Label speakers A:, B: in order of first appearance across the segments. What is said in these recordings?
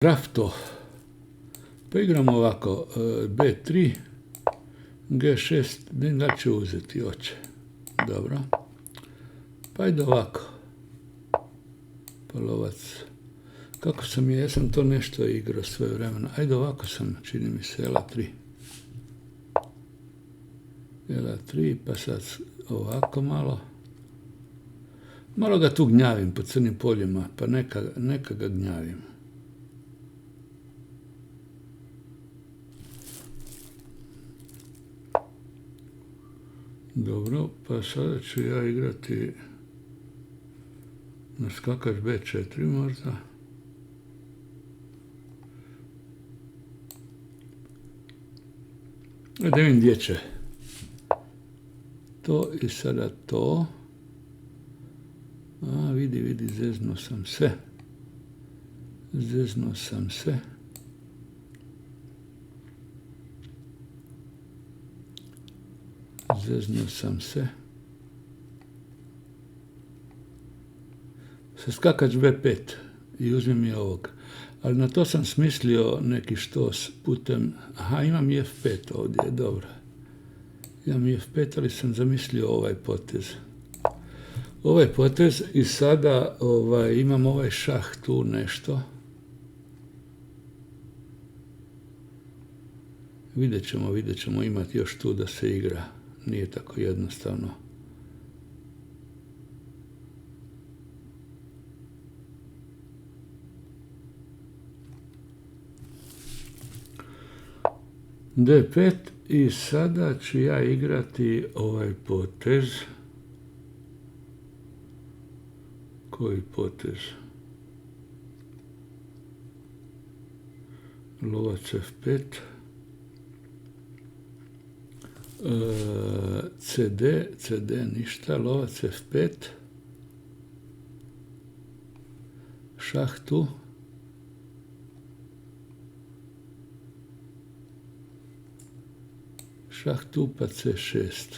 A: Rafto. Pa igramo ovako, B3, G6, da će uzeti, hoće. Dobro. Pa ide ovako. Pa lovac. Kako sam ja sam to nešto igrao svoje vremena. Ajde ovako sam, čini mi se, L3. L3, pa sad ovako malo. Malo ga tu gnjavim po crnim poljima, pa neka ga gnjavim. Dobro, pa sada ću ja igrati na skakač B4 možda. Da vidim gdje će. To i sada to. A, vidi, zeznuo sam se. Zeznuo sam se. Sa skakač B5 i uzmem i ovog. Ali na to sam smislio neki štos putem... Aha, imam i F5 ovdje, dobro. Imam i F5, ali sam zamislio ovaj potez. I sada imam ovaj šah tu nešto. Vidjet ćemo imati još tu da se igra. Nije tako jednostavno. D5 i sada ću ja igrati ovaj potez. Koji potez? Lovac F5. CD ništa, lovac F5. Šah tu. Šah tu pa C6.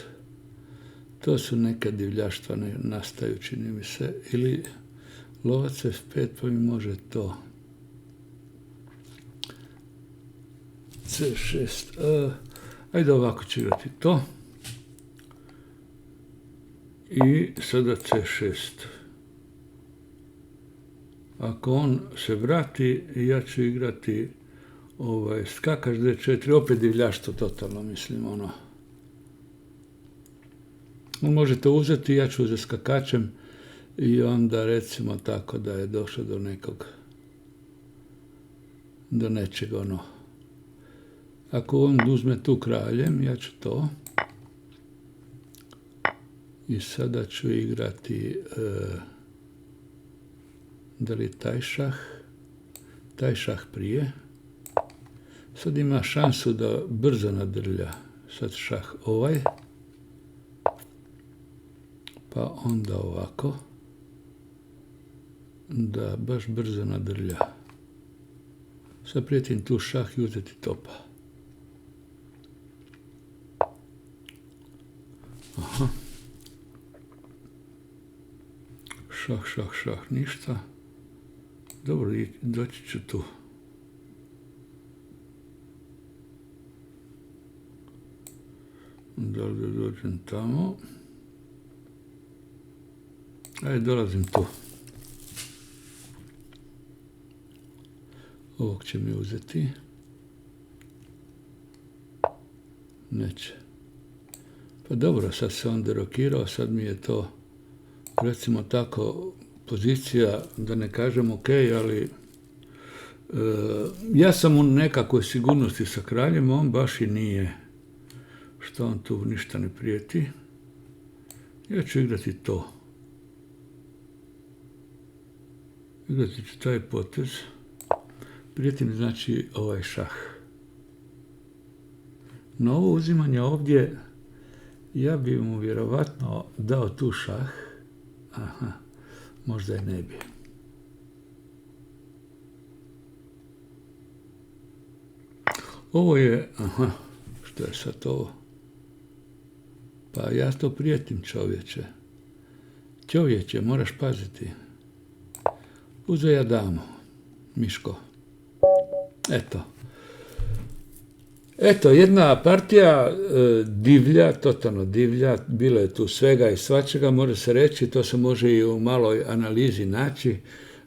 A: To su neka divljaštva nastaju, čini mi se. Ili lovac F5 pa mi može to. C6. Ajde ovako ću igrati to. I sada C6. Ako on se vrati, ja ću igrati skakač D4, opet divljaštvo totalno, mislim, ono. On može to uzeti, ja ću uzeti skakačem i onda recimo tako da je došlo do nečeg, ono. Ako on uzme tu kraljem, ja ću to. I sada ću igrati, da li taj šah prije. Sad ima šansu da brzo nadrlja. Sad šah ovaj. Pa onda ovako. Da baš brzo nadrlja. Sad prijetim tu šah i uzeti topa. Aha. Šah, ništa. Dobro, doći ću tu. Da li dođem tamo? Ajde, dolazim tu. Ovog će mi uzeti. Neće. Pa dobro, sad se on derokirao, sad mi je to, recimo tako, pozicija, da ne kažem ok, ali ja sam u nekakvoj sigurnosti sa kraljem, on baš i nije. Što on tu ništa ne prijeti. Ja ću igrati to. Igrati ću taj potez. Prijetim znači ovaj šah. Na ovo uzimanje ovdje ja bi mu vjerovatno dao tu šah. Aha, možda i ne bi. Ovo je, aha, što je sad ovo? Pa ja to prijetim, čovječe. Čovječe, moraš paziti. Uzeo ja damu, Miško. Eto, jedna partija divlja, totalno divlja, bilo je tu svega i svačega, može se reći, to se može i u maloj analizi naći.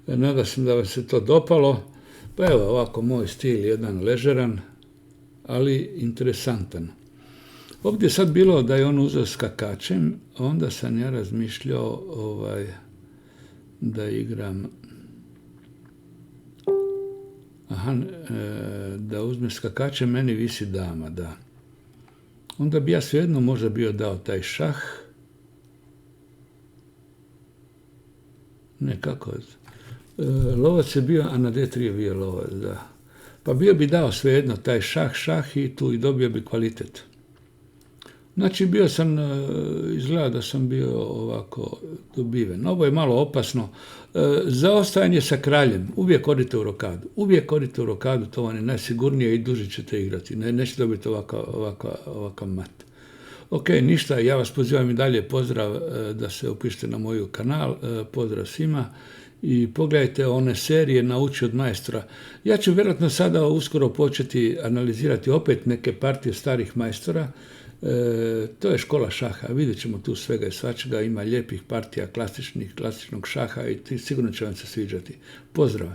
A: Nadam se da vam se to dopalo. Pa evo, ovako moj stil, jedan ležeran, ali interesantan. Ovdje je sad bilo da je on uzeo skakačem, onda sam ja razmišljao da igram, da uzme skakačem, meni visi dama, da. Onda bi ja svejedno možda bio dao taj šah. Ne, kako je? Lovac je bio, a na D3 je bio lovac, da. Pa bio bi dao svejedno taj šah i tu i dobio bi kvalitet. Znači, bio sam, izgleda da sam bio ovako dobiven. Ovo je malo opasno. Zaostajanje sa kraljem. Uvijek odite u rokadu. To vam je najsigurnije i duže ćete igrati. Nećete dobiti ovakav mat. Ok, ništa, ja vas pozivam i dalje. Pozdrav da se upišete na moju kanal. Pozdrav svima. I pogledajte one serije Nauči od majstora. Ja ću vjerojatno sada uskoro početi analizirati opet neke partije starih majstora. To je škola šaha, vidjet ćemo tu svega i svačega, ima lijepih partija klasičnog šaha i sigurno će vam se sviđati. Pozdrav!